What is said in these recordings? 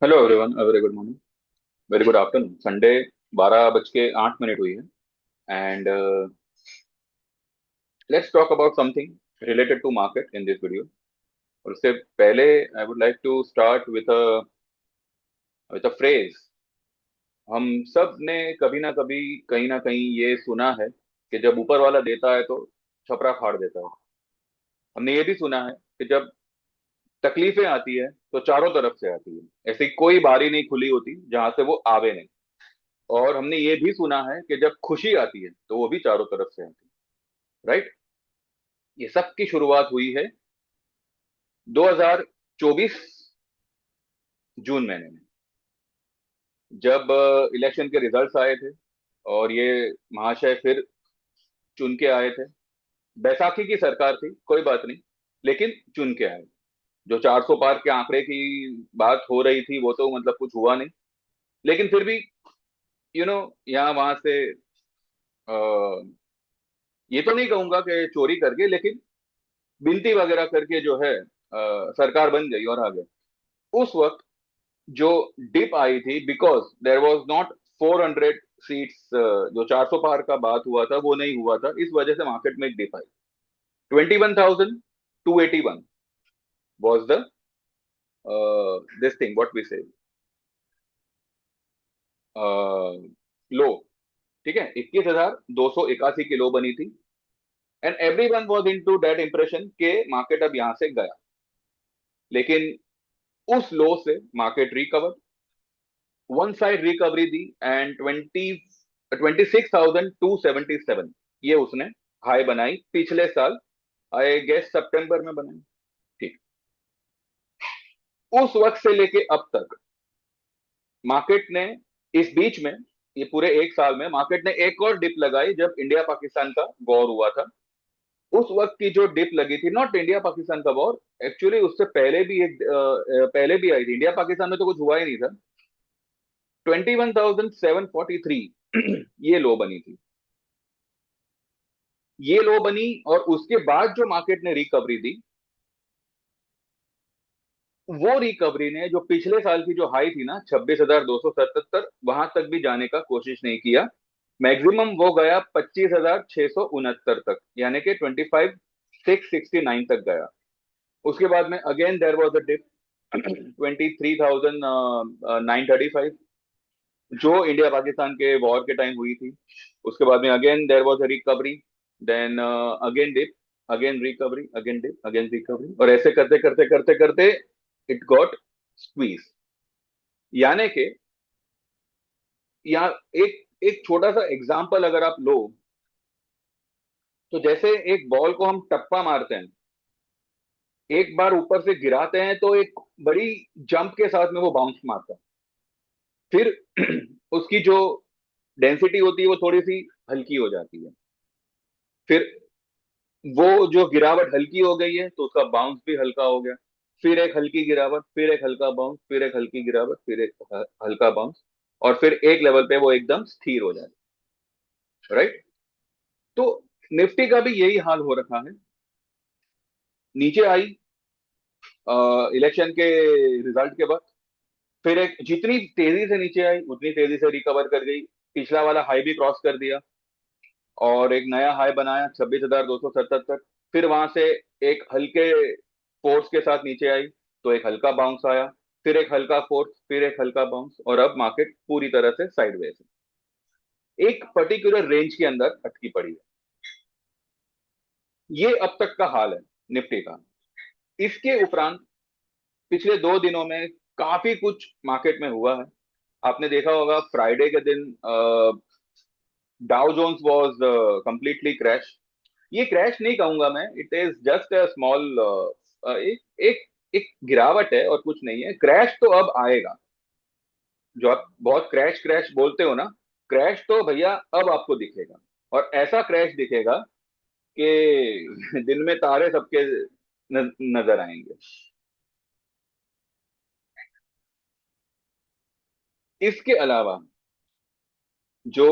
Hello everyone, very good morning, very good afternoon. Sunday 12:08 हुई है and let's talk about something related to market in this video. और उससे पहले I would like to start with a phrase. हम सब ने कभी ना कभी कहीं ना कहीं ये सुना है कि जब ऊपर वाला देता है तो छपरा फाड़ देता है। हमने ये भी सुना है कि जब तकलीफें आती है तो चारों तरफ से आती है, ऐसी कोई बारी नहीं खुली होती जहां से वो आवे नहीं। और हमने ये भी सुना है कि जब खुशी आती है तो वो भी चारों तरफ से आती है, राइट। ये सब की शुरुआत हुई है 2024 जून महीने में, जब इलेक्शन के रिजल्ट्स आए थे और ये महाशय फिर चुन के आए थे। बैसाखी की सरकार थी, कोई बात नहीं, लेकिन चुन के आए। जो 400 पार के आंकड़े की बात हो रही थी वो तो मतलब कुछ हुआ नहीं, लेकिन फिर भी यहाँ वहां से आ, ये तो नहीं कहूंगा कि चोरी करके, लेकिन बिनती वगैरह करके जो है सरकार बन गई और आ गई। उस वक्त जो डिप आई थी, because there was not 400 seats, जो 400 पार का बात हुआ था वो नहीं हुआ था, इस वजह से मार्केट में एक डिप आई। 21,281 was the this thing what we say low. ठीक है, 21,281 की लो बनी थी। And every one was into that impression के मार्केट अब यहां से गया। लेकिन उस लो से market recover, one side recovery दी, एंड 26,277 ये उसने हाई बनाई पिछले साल, आई गेस सितंबर में बनाई। ठीक। उस वक्त से लेके अब तक मार्केट ने, इस बीच में, ये पूरे एक साल में मार्केट ने एक और डिप लगाई जब इंडिया पाकिस्तान का वॉर हुआ था। उस वक्त की जो डिप लगी थी, नॉट इंडिया पाकिस्तान का वॉर, एक्चुअली उससे पहले भी एक पहले भी आई थी। इंडिया पाकिस्तान में तो कुछ हुआ ही नहीं था। 21,743 ये लो बनी थी। ये लो बनी और उसके बाद जो मार्केट ने रिकवरी दी, वो रिकवरी ने जो पिछले साल की जो हाई थी ना 26,277, वहां तक भी जाने का कोशिश नहीं किया। मैक्सिमम वो गया 25,669 तक, यानी कि 25,669 तक गया। उसके बाद में again there was a dip 23,935, जो इंडिया पाकिस्तान के वॉर के टाइम हुई थी। उसके बाद में again there was a recovery, then again dip, again recovery, again dip, again recovery, और ऐसे करते करते करते करते इट गॉट स्क्वीज। यानी कि यहाँ एक एक छोटा सा एग्जांपल अगर आप लो, तो जैसे एक बॉल को हम टप्पा मारते हैं, एक बार ऊपर से गिराते हैं तो एक बड़ी जंप के साथ में वो बाउंस मारता है। फिर उसकी जो डेंसिटी होती है वो थोड़ी सी हल्की हो जाती है। फिर वो जो गिरावट हल्की हो गई है तो उसका बाउंस भी हल्का हो गया। फिर एक हल्की गिरावट, फिर एक हल्का बाउंस, फिर एक हल्की गिरावट, फिर एक हल्का बाउंस, और फिर एक लेवल पे वो एकदम स्थिर हो जाए, राइट। तो निफ्टी का भी यही हाल हो रखा है। नीचे आई इलेक्शन के रिजल्ट के बाद, फिर एक जितनी तेजी से नीचे आई उतनी तेजी से रिकवर कर गई, पिछला वाला हाई भी क्रॉस कर दिया और एक नया हाई बनाया 26,277। फिर वहां से एक हल्के फोर्स के साथ नीचे आई तो एक हल्का बाउंस आया, फिर एक हल्का फोर्स, फिर एक हल्का बाउंस, और अब मार्केट पूरी तरह से साइडवेज है, एक पर्टिकुलर रेंज के अंदर अटकी पड़ी है। ये अब तक का हाल है निफ्टी का। इसके उपरांत पिछले 2 दिनों में काफी कुछ मार्केट में हुआ है। आपने देखा होगा फ्राइडे के दिन Dow Jones was completely crash. ये क्रैश नहीं कहूंगा मैं, it is just a small, एक एक एक गिरावट है और कुछ नहीं है। क्रैश तो अब आएगा। जो आप बहुत क्रैश क्रैश बोलते हो ना, क्रैश तो भैया अब आपको दिखेगा, और ऐसा क्रैश दिखेगा कि दिन में तारे सबके नजर आएंगे। इसके अलावा जो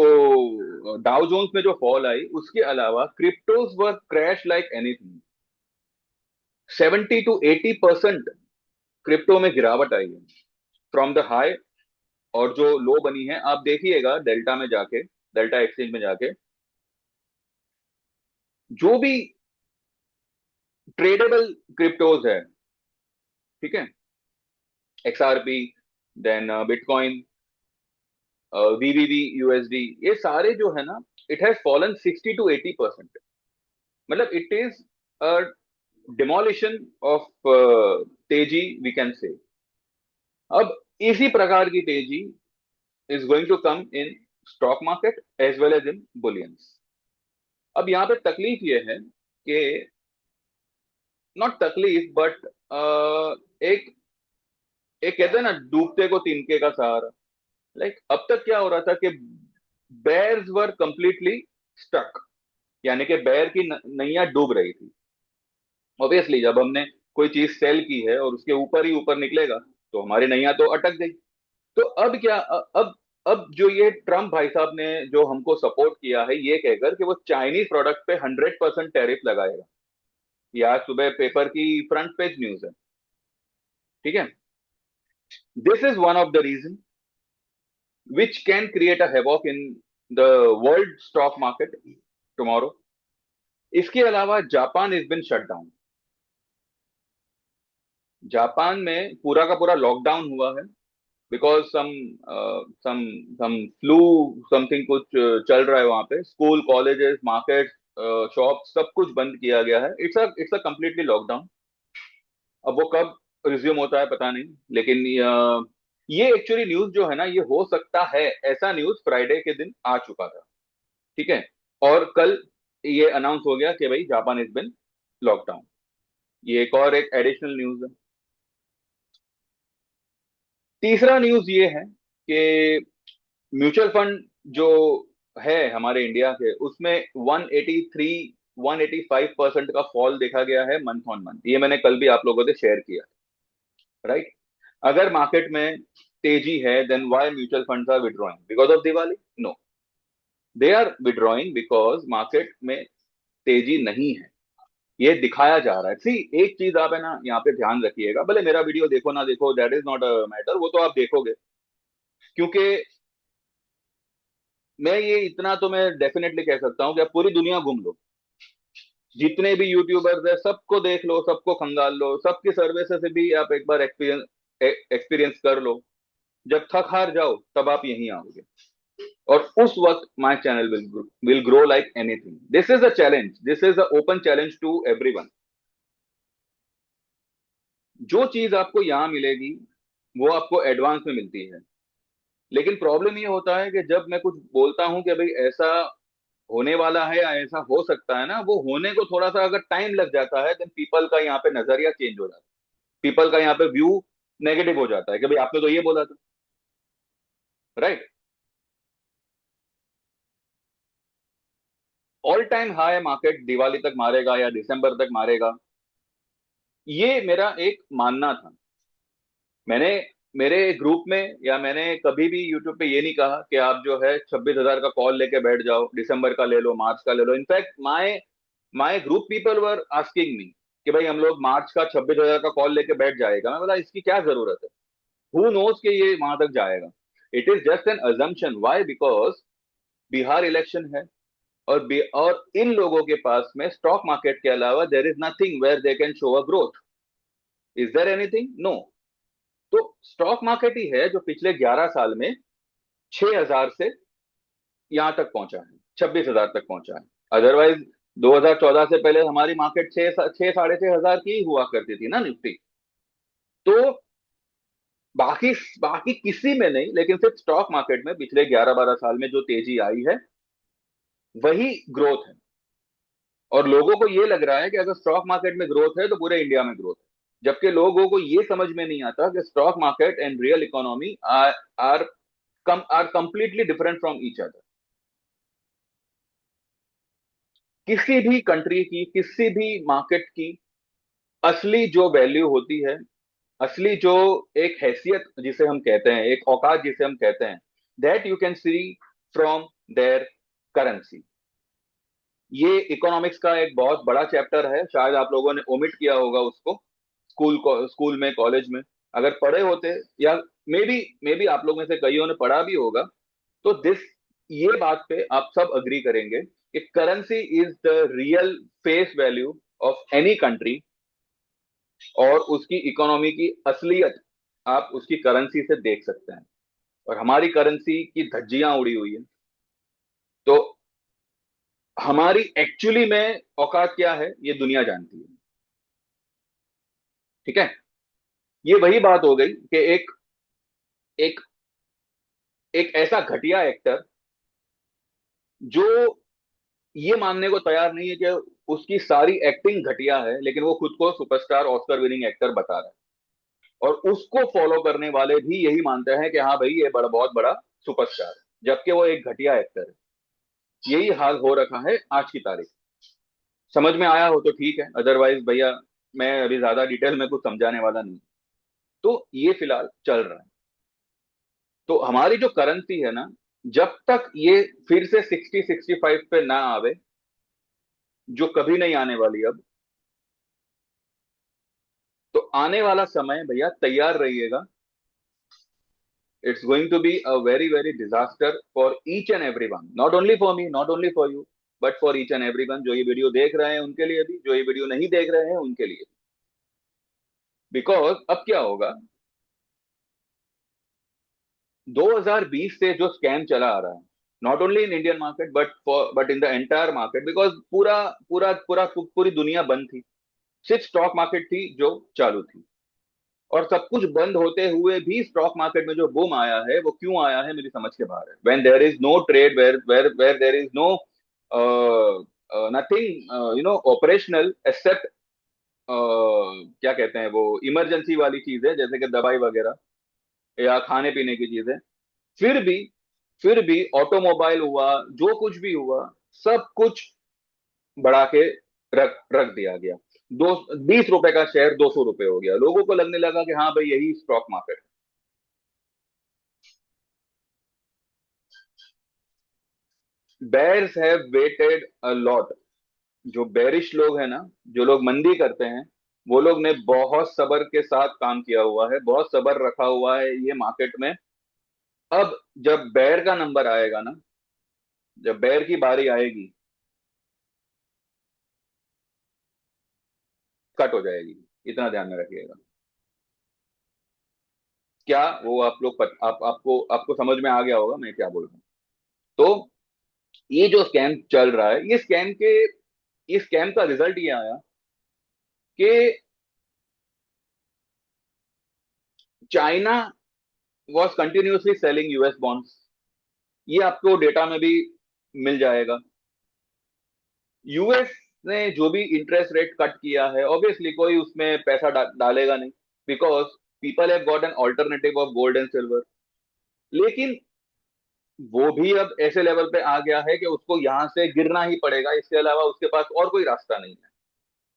डाउ जोन्स में जो फॉल आई, उसके अलावा cryptos were crash like anything. 70 to 80% crypto में गिरावट आई है। फ्रॉम द हाई, और जो लो बनी है आप देखिएगा डेल्टा में जाके, डेल्टा एक्सचेंज में जाके, जो भी ट्रेडेबल क्रिप्टोज है, ठीक है, XRP, then bitcoin, VVV USD, ये सारे जो है ना, इट हैज फॉलन 60 to 80%। मतलब it is a demolition of तेजी, वी कैन से। अब इसी प्रकार की तेजी is going to come in stock market as well as in bullions. अब यहाँ पे तकलीफ ये है कि, नॉट तकलीफ बट, एक एक कहते हैं ना, डूबते को तिनके का सहारा। लाइक अब तक क्या हो रहा था कि बेयर्स वर कंप्लीटली स्टक, यानी कि बेयर की नैया डूब रही थी। ऑब्वियसली जब हमने कोई चीज सेल की है और उसके ऊपर ही ऊपर निकलेगा, तो हमारी नैया तो अटक गई। तो अब क्या, अब जो ये ट्रम्प भाई साहब ने जो हमको सपोर्ट किया है ये कहकर कि वो चाइनीज प्रोडक्ट पे 100% टैरिफ लगाएगा, ये आज सुबह पेपर की फ्रंट पेज न्यूज है, ठीक है। This is one of the reason which can create a havoc in the world stock market tomorrow. इसके अलावा Japan is been shut down. Japan में पूरा का पूरा लॉकडाउन हुआ है, because some some flu, something कुछ चल रहा है वहां पे। स्कूल, कॉलेजेस, मार्केट, शॉप, सब कुछ बंद किया गया है। It's a completely lockdown. अब वो कब रिज्यूम होता है पता नहीं, लेकिन ये एक्चुअली न्यूज जो है ना, ये हो सकता है, ऐसा न्यूज फ्राइडे के दिन आ चुका था, ठीक है। और कल ये अनाउंस हो गया कि भाई जापान इज बिन लॉकडाउन। ये एक और एक एडिशनल न्यूज है। तीसरा न्यूज ये है कि म्यूचुअल फंड जो है हमारे इंडिया के, उसमें 183 185% का फॉल देखा गया है मंथ ऑन मंथ। ये मैंने कल भी आप लोगों से शेयर किया, राइट। अगर मार्केट में तेजी है, then why mutual funds are withdrawing? Because of Diwali? No, they are withdrawing because market में तेजी नहीं है, ये दिखाया जा रहा है। सी, एक चीज आप है ना यहाँ पे ध्यान रखिएगा, भले मेरा वीडियो देखो ना देखो, that is not a matter, वो तो आप देखोगे, क्योंकि मैं ये इतना तो मैं डेफिनेटली कह सकता हूँ कि आप पूरी दुनिया घूम लो, जितने भी यूट्यूबर्स है सबको देख लो, सबको खंगाल लो, सबकी सर्विसेज से भी आप एक बार एक्सपीरियंस एक्सपीरियंस कर लो। जब थक हार जाओ तब आप यहीं आओगे, और उस वक्त my channel will grow like anything. This is a challenge, this is a open challenge to everyone. जो चीज आपको यहाँ मिलेगी वो आपको एडवांस में मिलती है, लेकिन प्रॉब्लम ये होता है कि जब मैं कुछ बोलता हूं कि भाई ऐसा होने वाला है या ऐसा हो सकता है ना, वो होने को थोड़ा सा अगर टाइम लग जाता है, देन पीपल का यहाँ पे नजरिया चेंज हो जाता है, पीपल का यहाँ पे व्यू नेगेटिव हो जाता है कि भाई आपने तो ये बोला था, right. All time high market Diwali तक मारेगा या दिसंबर तक मारेगा, ये मेरा एक मानना था। मैंने मेरे ग्रुप में या मैंने कभी भी यूट्यूब पे ये नहीं कहा कि आप जो है 26,000 का कॉल लेके बैठ जाओ, दिसंबर का ले लो, मार्च का ले लो। In fact my my group people were asking me कि भाई हम लोग मार्च का 26,000 का कॉल लेके बैठ जाएगा। मैं बोला इसकी क्या जरूरत है, हु नोज कि ये वहां तक जाएगा। It is just an assumption. Why? Because Bihar election है, और इन लोगों के पास में स्टॉक मार्केट के अलावा there is nothing where they can show a growth. Is there anything? No. तो स्टॉक मार्केट ही है जो पिछले 11 साल में 6,000 से यहां तक पहुंचा है, 26,000 तक पहुंचा है। अदरवाइज 2014 से पहले हमारी मार्केट 6 साढ़े 6 हजार की ही हुआ करती थी ना, निफ्टी। तो बाकी बाकी किसी में नहीं, लेकिन सिर्फ स्टॉक मार्केट में पिछले 11-12 साल में जो तेजी आई है वही ग्रोथ है। और लोगों को ये लग रहा है कि अगर स्टॉक मार्केट में ग्रोथ है तो पूरे इंडिया में ग्रोथ है, जबकि लोगों को ये समझ में नहीं आता कि stock market and real economy are are are completely different from each other. किसी भी कंट्री की, किसी भी मार्केट की असली जो वैल्यू होती है, असली जो एक हैसियत जिसे हम कहते हैं, एक औकात जिसे हम कहते हैं, that you can see from there currency. ये इकोनॉमिक्स का एक बहुत बड़ा चैप्टर है, शायद आप लोगों ने ओमिट किया होगा उसको स्कूल में, कॉलेज में। अगर पढ़े होते, या मे बी आप लोग में से कईयों ने पढ़ा भी होगा, तो ये बात पे आप सब अग्री करेंगे कि currency is the real face value of any country, और उसकी इकोनॉमी की असलियत आप उसकी करेंसी से देख सकते हैं। और हमारी करेंसी की धज्जियां उड़ी हुई है। तो हमारी एक्चुअली में औकात क्या है, ये दुनिया जानती है। ठीक है। ये वही बात हो गई कि एक एक ऐसा घटिया एक्टर जो ये मानने को तैयार नहीं है कि उसकी सारी एक्टिंग घटिया है, लेकिन वो खुद को सुपरस्टार ऑस्कर विनिंग एक्टर बता रहा है, और उसको फॉलो करने वाले भी यही मानते हैं कि हाँ भाई ये बड़ा, बहुत बड़ा सुपरस्टार है, जबकि वो एक घटिया एक्टर है। यही हाल हो रखा है आज की तारीख। समझ में आया हो तो ठीक है, अदरवाइज भैया मैं अभी ज्यादा डिटेल में कुछ समझाने वाला नहीं। तो ये फिलहाल चल रहा है। तो हमारी जो करेंसी है ना, जब तक ये फिर से 60-65 पे ना आवे, जो कभी नहीं आने वाली अब, तो आने वाला समय भैया तैयार रहिएगा। It's going to be a very very disaster for each and every one, not only for me, not only for you, but for each and every one. जो ये वीडियो देख रहे हैं उनके लिए भी, जो ये वीडियो नहीं देख रहे हैं उनके लिए भी। बिकॉज अब क्या होगा, 2020 से जो स्कैम चला आ रहा है, not only in Indian market but in the entire market, because पूरा पूरा पूरा पूरी दुनिया बंद थी, सिर्फ स्टॉक मार्केट थी जो चालू थी। और सब कुछ बंद होते हुए भी स्टॉक मार्केट में जो बूम आया है, वो क्यों आया है मेरी समझ के बाहर है। When there is no trade, where there is no nothing operational except क्या कहते हैं वो, इमरजेंसी वाली चीजें जैसे कि दवाई वगैरह या खाने पीने की चीजें, फिर भी फिर भी ऑटोमोबाइल हुआ, जो कुछ भी हुआ, सब कुछ बढ़ा के रख रख दिया गया। 20 रुपए का शेयर 200 रुपए हो गया, लोगों को लगने लगा कि हाँ भाई यही stock market. Bears have waited a lot. जो बेरिश लोग हैं ना, जो लोग मंदी करते हैं, वो लोग ने बहुत सब्र के साथ काम किया हुआ है, बहुत सब्र रखा हुआ है ये मार्केट में। अब जब बेयर का नंबर आएगा ना, जब बेयर की बारी आएगी, कट हो जाएगी। इतना ध्यान में रखिएगा। क्या वो आप लोग आपको समझ में आ गया होगा मैं क्या बोल रहा हूँ। तो ये जो स्कैम चल रहा है, ये स्कैम का रिजल्ट ये आया कि China was continuously selling US bonds. ये आपको डेटा में भी मिल जाएगा। यूएस ने जो भी इंटरेस्ट रेट कट किया है, ऑब्वियसली कोई उसमें पैसा डालेगा नहीं, because people have got an alternative of gold and silver. लेकिन वो भी अब ऐसे लेवल पे आ गया है कि उसको यहां से गिरना ही पड़ेगा, इसके अलावा उसके पास और कोई रास्ता नहीं है।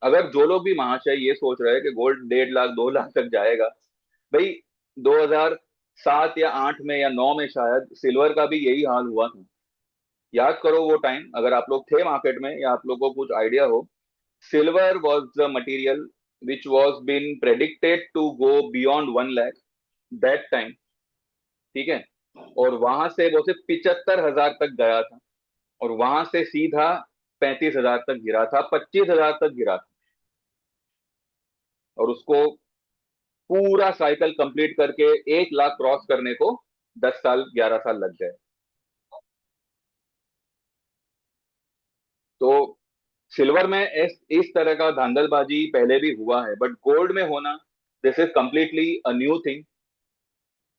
अगर जो लोग भी महाशय ये सोच रहे हैं कि गोल्ड 1.5 लाख 2 लाख तक जाएगा, भाई 2007 या 8 में या 9 में शायद सिल्वर का भी यही हाल हुआ था। याद करो वो टाइम, अगर आप लोग थे मार्केट में या आप लोगों को कुछ आइडिया हो। Silver was the material which was been predicted to go beyond 1 lakh that time. ठीक है। और वहां से वो सिर्फ 75,000 तक गया था, और वहां से सीधा 35,000 तक गिरा था, 25,000 तक गिरा था। और उसको पूरा साइकिल कंप्लीट करके 1 लाख क्रॉस करने को 10 साल 11 साल लग गए। तो सिल्वर में इस तरह का धांधलबाजी पहले भी हुआ है, बट गोल्ड में होना, this is completely a new thing.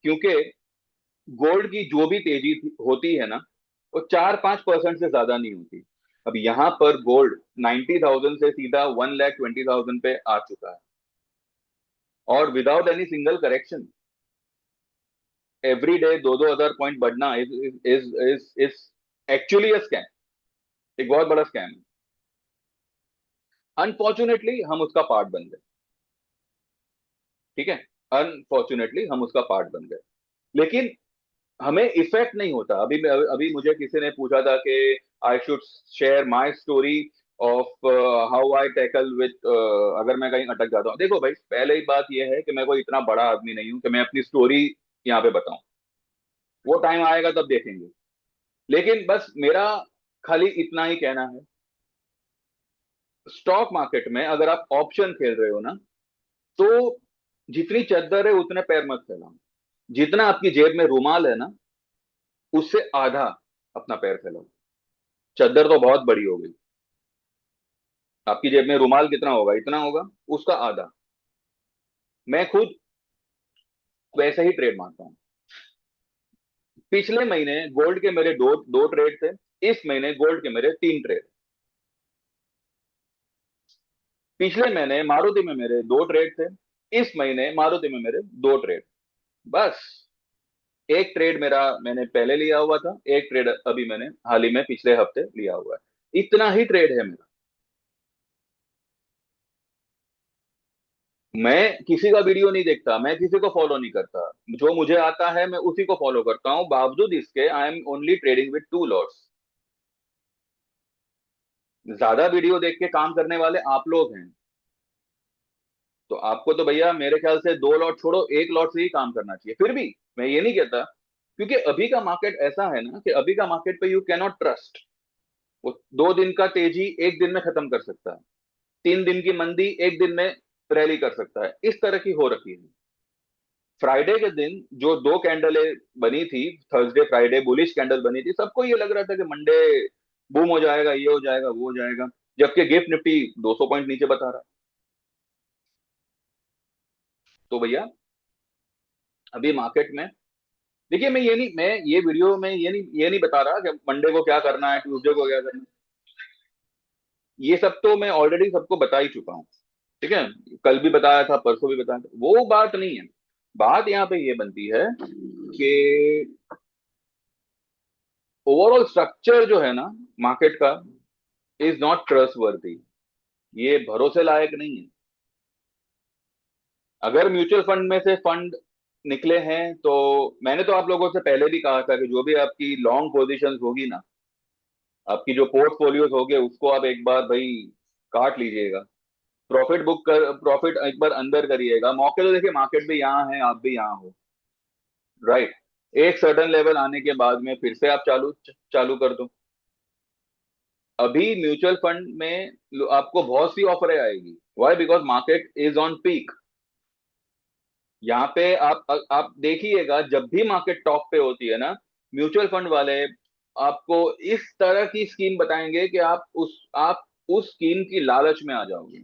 क्योंकि गोल्ड की जो भी तेजी होती है ना, वो 4-5% से ज्यादा नहीं होती। अब यहां पर गोल्ड 90,000 से सीधा 1,20,000 पे आ चुका है, और without any single correction. Every day 2-2 हजार पॉइंट बढ़ना is is is is actually a scam, एक बहुत बड़ा स्कैम है। अनफॉर्चुनेटली हम उसका पार्ट बन गए। ठीक है। अनफॉर्चुनेटली हम उसका पार्ट बन गए। लेकिन हमें इफेक्ट नहीं होता। अभी मुझे किसी ने पूछा था कि I should share my story of how I tackle with, अगर मैं कहीं अटक जाता हूँ। देखो भाई, पहले ही बात यह है कि मैं कोई इतना बड़ा आदमी नहीं हूँ कि मैं अपनी स्टोरी यहाँ पे बताऊं। वो टाइम आएगा तब देखेंगे। लेकिन बस मेरा खाली इतना ही कहना है, स्टॉक मार्केट में अगर आप ऑप्शन खेल रहे हो ना, तो जितनी चद्दर है उतने पैर मत फैलाओ। जितना आपकी जेब में रुमाल है ना, उससे आधा अपना पैर फैलाओ। चद्दर तो बहुत बड़ी हो गई, आपकी जेब में रुमाल कितना होगा, इतना होगा, उसका आधा। मैं खुद वैसे ही ट्रेड मारता हूँ। पिछले महीने गोल्ड के मेरे दो दो ट्रेड थे। इस महीने गोल्ड के मेरे 3 ट्रेड। पिछले महीने मारुति में मेरे 2 ट्रेड थे। इस महीने मारुति में मेरे 2 ट्रेड। बस एक ट्रेड मेरा मैंने पहले लिया हुआ था, एक ट्रेड अभी मैंने हाल ही में पिछले हफ्ते लिया हुआ है। इतना ही ट्रेड है मेरा। मैं किसी का वीडियो नहीं देखता, मैं किसी को फॉलो नहीं करता। जो मुझे आता है मैं उसी को फॉलो करता हूं, बावजूद इसके I am only trading with 2 lots. ज्यादा वीडियो देख के काम करने वाले आप लोग हैं। तो आपको तो भैया मेरे ख्याल से 2 लॉट छोड़ो, 1 लॉट से ही काम करना चाहिए। फिर भी मैं ये नहीं कहता, क्योंकि अभी का मार्केट ऐसा है ना कि अभी का मार्केट पे यू कैन नॉट ट्रस्ट। वो 2 दिन का तेजी एक दिन में खत्म कर सकता है। 3 दिन की मंदी एक दिन में रैली कर सकता है, इस तरह की हो रखी है। फ्राइडे के दिन जो 2 कैंडलें बनी थी, थर्सडे फ्राइडे बुलिश कैंडल बनी थी, सबको ये लग रहा था कि मंडे बूम हो जाएगा, ये हो जाएगा, वो हो जाएगा। जबकि गिफ्ट निफ्टी 200 पॉइंट नीचे बता रहा है। तो भैया अभी मार्केट में देखिए, मैं ये वीडियो में ये नहीं बता रहा कि मंडे को क्या करना है, ट्यूसडे को क्या करना है। ये सब तो मैं ऑलरेडी सबको बता ही चुका हूँ। ठीक है, कल भी बताया था, परसों भी बताया था, वो बात नहीं है। बात यहाँ पे ये बनती है कि ओवरऑल स्ट्रक्चर जो है ना मार्केट का, इज नॉट ट्रस्टवर्दी। ये भरोसे लायक नहीं है। अगर म्यूचुअल फंड में से फंड निकले हैं तो मैंने तो आप लोगों से पहले भी कहा था कि जो भी आपकी लॉन्ग पोजीशंस होगी ना, आपकी जो पोर्टफोलियोज होगे, उसको आप एक बार भाई काट लीजिएगा। प्रॉफिट बुक कर, प्रॉफिट एक बार अंदर करिएगा। मौके तो देखिए, मार्केट भी यहाँ है, आप भी यहाँ हो, राइट। एक सर्टेन लेवल आने के बाद में फिर से आप चालू चालू कर दो। अभी म्यूचुअल फंड में आपको बहुत सी ऑफरें आएगी। Why? Because market is on peak. यहाँ पे आप देखिएगा, जब भी मार्केट टॉप पे होती है ना, म्यूचुअल फंड वाले आपको इस तरह की स्कीम बताएंगे कि आप उस स्कीम की लालच में आ जाओगे।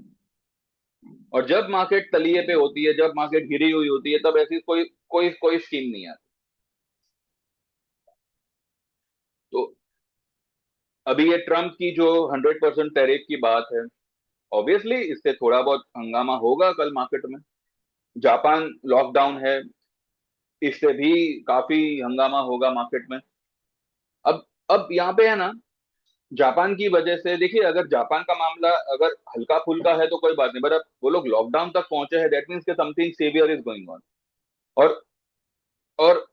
और जब मार्केट तलिए पे होती है, जब मार्केट गिरी हुई होती है, तब ऐसी कोई कोई कोई स्कीम नहीं आती। तो अभी ये ट्रम्प की जो 100% टैरिफ की बात है, ऑब्वियसली इससे थोड़ा बहुत हंगामा होगा कल मार्केट में। जापान लॉकडाउन है, इससे भी काफी हंगामा होगा मार्केट में। अब यहाँ पे है ना, जापान की वजह से देखिए, अगर जापान का मामला अगर हल्का फुल्का है तो कोई बात नहीं, बट अब वो लोग लॉकडाउन तक पहुंचे हैं, that means something severe is going on. और और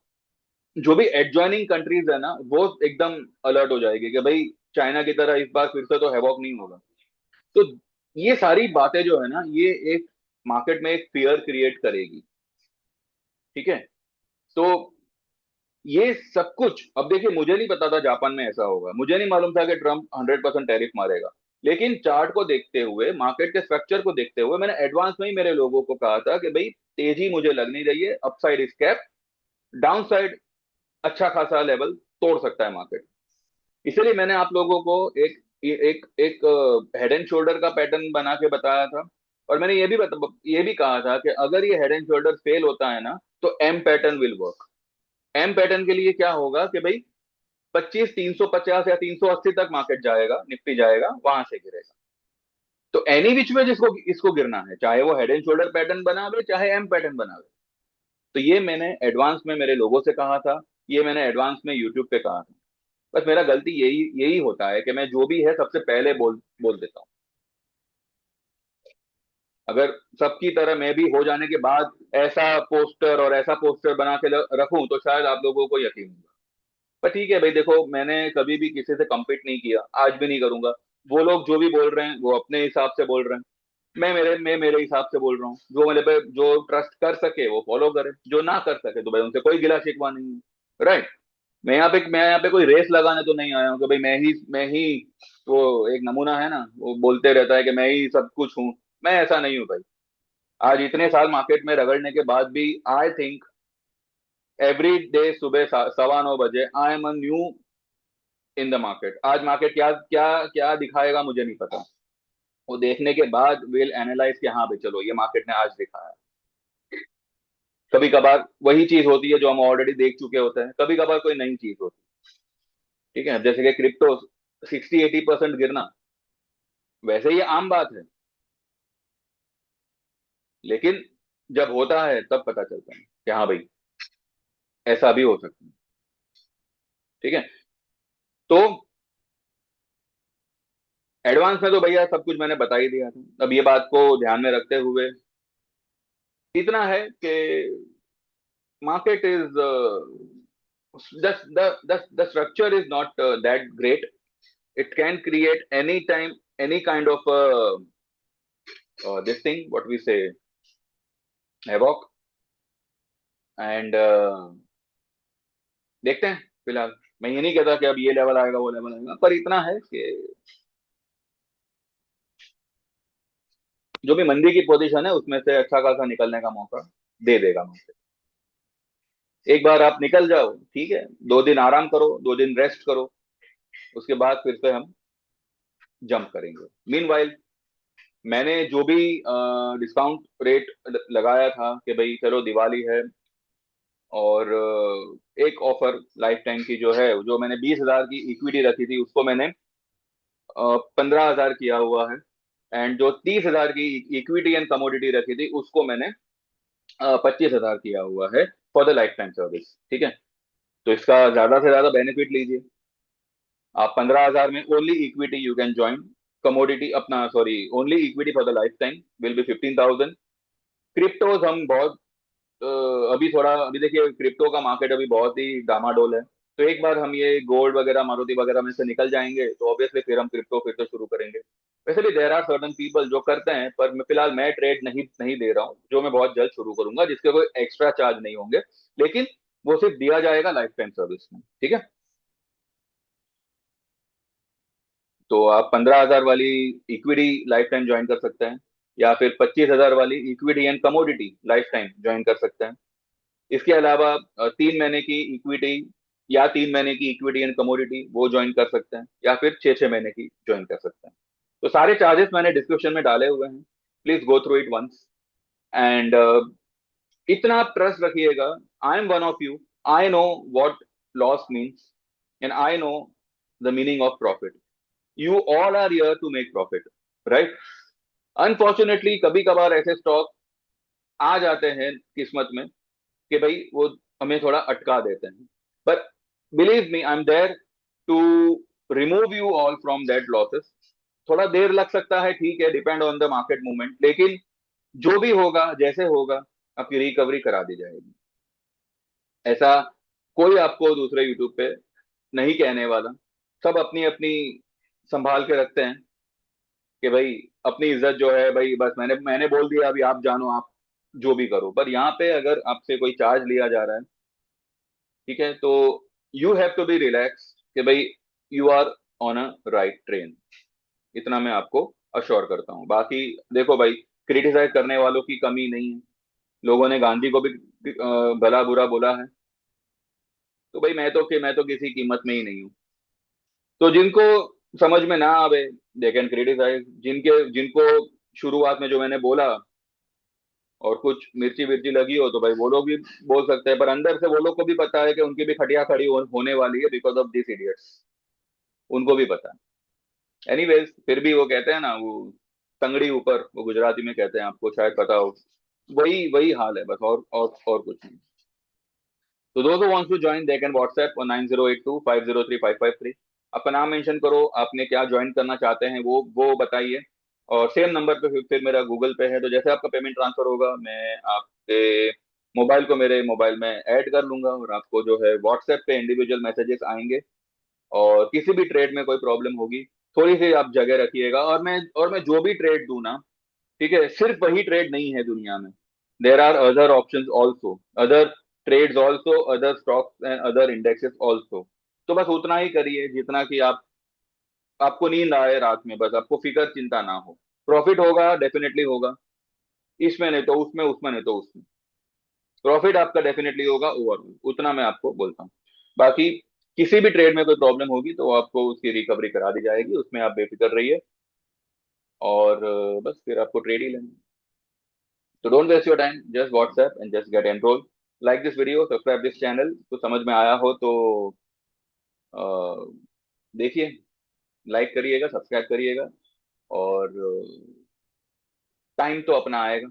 जो भी एडजॉइनिंग कंट्रीज है ना, वो एकदम अलर्ट हो जाएगी कि भाई चाइना की तरह इस बार फिर से तो हैवॉक नहीं होगा। तो ये सारी बातें जो है ना, ये एक मार्केट में एक फियर क्रिएट करेगी। ठीक है। तो ये सब कुछ, अब देखिए, मुझे नहीं पता था जापान में ऐसा होगा, मुझे नहीं मालूम था कि ट्रम्प 100% टैरिफ मारेगा। लेकिन चार्ट को देखते हुए, मार्केट के स्ट्रक्चर को देखते हुए, मैंने एडवांस में ही मेरे लोगों को कहा था कि भाई तेजी मुझे लग नहीं रही है, upside is cap, down side अच्छा खासा लेवल तोड़ सकता है मार्केट। इसलिए मैंने आप लोगों को एक एक एक हेड एंड शोल्डर का पैटर्न बना के बताया था। और मैंने ये भी कहा था कि अगर ये हेड एंड शोल्डर फेल होता है ना, तो M pattern will work. M pattern के लिए क्या होगा कि भाई 25 350 या 380 तक मार्केट जाएगा, निफ्टी जाएगा, वहां से गिरेगा। तो एनी विच में जिसको इसको गिरना है, चाहे वो हेड एंड शोल्डर पैटर्न बनावे, चाहे एम पैटर्न बनावे। तो ये मैंने एडवांस में मेरे लोगों से कहा था, ये मैंने एडवांस में यूट्यूब पे कहा था। बस मेरा गलती यही यही होता है कि मैं जो भी है सबसे पहले बोल बोल देता हूँ। अगर सबकी तरह मैं भी हो जाने के बाद ऐसा पोस्टर और ऐसा पोस्टर बना के रखूं, तो शायद आप लोगों को यकीन होगा। पर ठीक है भाई, देखो, मैंने कभी भी किसी से compete नहीं किया, आज भी नहीं करूंगा। वो लोग जो भी बोल रहे हैं वो अपने हिसाब से बोल रहे हैं, मैं मेरे हिसाब से बोल रहा हूँ। जो मेरे पे जो ट्रस्ट कर सके वो फॉलो करे, जो ना कर सके तो भाई उनसे कोई गिला शिकवा नहीं है, राइट। मैं यहाँ पे कोई रेस लगाने तो नहीं आया हूँ कि भाई मैं ही वो एक नमूना है ना, वो बोलते रहता है कि मैं ही सब कुछ हूँ। मैं ऐसा नहीं हूँ भाई। आज इतने साल मार्केट में रगड़ने के बाद भी आई थिंक एवरी डे सुबह 9:15 बजे I am a new in the market. आज मार्केट क्या क्या क्या दिखाएगा मुझे नहीं पता। वो देखने के बाद विल एनालाइज कि हाँ भाई चलो ये मार्केट ने आज दिखाया। कभी कभार वही चीज होती है जो हम ऑलरेडी देख चुके होते हैं, कभी कभार कोई नई चीज होती है। ठीक है, जैसे कि क्रिप्टो 60-80% गिरना, वैसे ये आम बात है, लेकिन जब होता है तब पता चलता है कि हाँ भाई ऐसा भी हो सकता है। ठीक है, तो एडवांस में तो भैया सब कुछ मैंने बता ही दिया था। अब ये बात को ध्यान में रखते हुए इतना है कि market is the structure is not that great. It can create any time any kind of this thing what we say havoc, and देखते हैं। फिलहाल मैं ये नहीं कहता कि अब ये लेवल आएगा वो लेवल आएगा, पर इतना है कि जो भी मंदी की पोजीशन है उसमें से अच्छा खासा निकलने का मौका दे देगा मुझे। एक बार आप निकल जाओ ठीक है, 2 दिन आराम करो, 2 दिन रेस्ट करो, उसके बाद फिर से हम जंप करेंगे। मीनवाइल मैंने जो भी डिस्काउंट रेट लगाया था कि भाई चलो दिवाली है, और एक ऑफर लाइफ टाइम की जो है, जो मैंने 20,000 की इक्विटी रखी थी उसको मैंने 15,000 किया हुआ है। एंड जो 30,000 की इक्विटी एंड कमोडिटी रखी थी उसको मैंने 25,000 किया हुआ है for the life time service. ठीक है, तो इसका ज्यादा से ज्यादा बेनिफिट लीजिए। आप 15,000 में only equity you can join, commodity अपना sorry only equity for the lifetime will be 15,000। Cryptos हम बहुत अ, अभी थोड़ा अभी देखिए क्रिप्टो का मार्केट अभी बहुत ही डामाडोल है। तो एक बार हम ये गोल्ड वगैरह मारुति वगैरह में से निकल जाएंगे तो ऑब्वियसली फिर हम क्रिप्टो फिर से शुरू करेंगे। वैसे भी देर आर सर्टन पीपल जो करते हैं, पर मैं फिलहाल मैं ट्रेड नहीं नहीं दे रहा हूँ, जो मैं बहुत जल्द शुरू करूंगा जिसके कोई एक्स्ट्रा चार्ज नहीं होंगे, लेकिन वो सिर्फ दिया जाएगा लाइफ टाइम सर्विस में। ठीक है, तो आप 15,000 वाली इक्विटी लाइफ टाइम ज्वाइन कर सकते हैं, या फिर 25,000 वाली equity and commodity life time join कर सकते हैं। इसके अलावा 3 महीने की इक्विटी या 3 महीने की इक्विटी एंड कमोडिटी वो ज्वाइन कर सकते हैं, या फिर 6-6 महीने की ज्वाइन कर सकते हैं। तो सारे चार्जेस मैंने डिस्क्रिप्शन में डाले हुए हैं, please go through it once. And इतना आप ट्रस्ट रखिएगा, I am one of you, I know what loss means and I know the meaning of profit. You all are here to make profit, right. Unfortunately कभी कभार ऐसे stock आ जाते हैं किस्मत में कि भाई वो हमें थोड़ा अटका देते हैं, पर believe me I am there to remove you all from that losses. थोड़ा देर लग सकता है, ठीक है, depend on the market movement, लेकिन जो भी होगा जैसे होगा आपकी रिकवरी करा दी जाएगी। ऐसा कोई आपको दूसरे यूट्यूब पे नहीं कहने वाला। सब अपनी अपनी संभाल के रखते हैं कि भाई अपनी इज्जत जो है भाई बस मैंने मैंने बोल दिया अभी आप जानो, आप जो भी करो। पर यहाँ पे अगर आपसे कोई चार्ज लिया जा रहा है, ठीक है, तो you have to be relax कि भाई you are on a right train. इतना मैं आपको अश्योर करता हूँ। बाकी देखो भाई, क्रिटिसाइज करने वालों की कमी नहीं है। लोगों ने गांधी को भी भला बुरा बोला है, तो भाई मैं तो किसी कीमत में ही नहीं हूँ। तो जिनको समझ में ना आवे दे कैन क्रिटिसाइज, जिनके जिनको शुरुआत में जो मैंने बोला और कुछ मिर्ची विर्ची लगी हो तो भाई वो लोग भी बोल सकते हैं, पर अंदर से वो लोग को भी पता है कि उनकी भी खटिया खड़ी होने वाली है बिकॉज ऑफ दिस इडियट्स। उनको भी पता है। एनीवेज फिर भी वो कहते हैं ना, वो तंगड़ी ऊपर, वो गुजराती में कहते हैं, आपको शायद पता हो। वही वही हाल है बस, और कुछ नहीं। तो दोस्तों wants to join they can WhatsApp और 9082503553। आपका नाम मेंशन करो, आपने क्या ज्वाइन करना चाहते हैं वो बताइए। और सेम नंबर पे फिर मेरा गूगल पे है, तो जैसे आपका पेमेंट ट्रांसफर होगा मैं आपके मोबाइल को मेरे मोबाइल में ऐड कर लूंगा, और आपको जो है व्हाट्सएप पे इंडिविजुअल मैसेजेस आएंगे। और किसी भी ट्रेड में कोई प्रॉब्लम होगी थोड़ी सी आप जगह रखिएगा। और मैं जो भी ट्रेड दूं ना, ठीक है, सिर्फ वही ट्रेड नहीं है दुनिया में। There are other options also, other trades also, other stocks and other indexes also. तो बस उतना ही करिए जितना कि आपको नींद आए रात में, बस आपको फिक्र चिंता ना हो। प्रॉफिट होगा, डेफिनेटली होगा, इसमें नहीं तो उसमें, उसमें नहीं तो उसमें। प्रॉफिट आपका डेफिनेटली होगा ओवरऑल, उतना मैं आपको बोलता हूँ। बाकी किसी भी ट्रेड में कोई प्रॉब्लम होगी तो आपको उसकी रिकवरी करा दी जाएगी, उसमें आप बेफिक्र रहिए। और बस फिर आपको ट्रेड ही लेना। तो don't waste your time, just WhatsApp and just get enroll. Like this video, subscribe this channel. तो समझ में आया हो तो देखिए, लाइक करिएगा, सब्सक्राइब करिएगा। और टाइम तो अपना आएगा,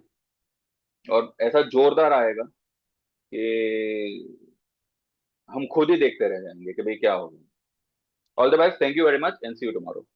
और ऐसा जोरदार आएगा कि हम खुद ही देखते रह जाएंगे कि भाई क्या होगा। All the best, thank you very much and see you tomorrow.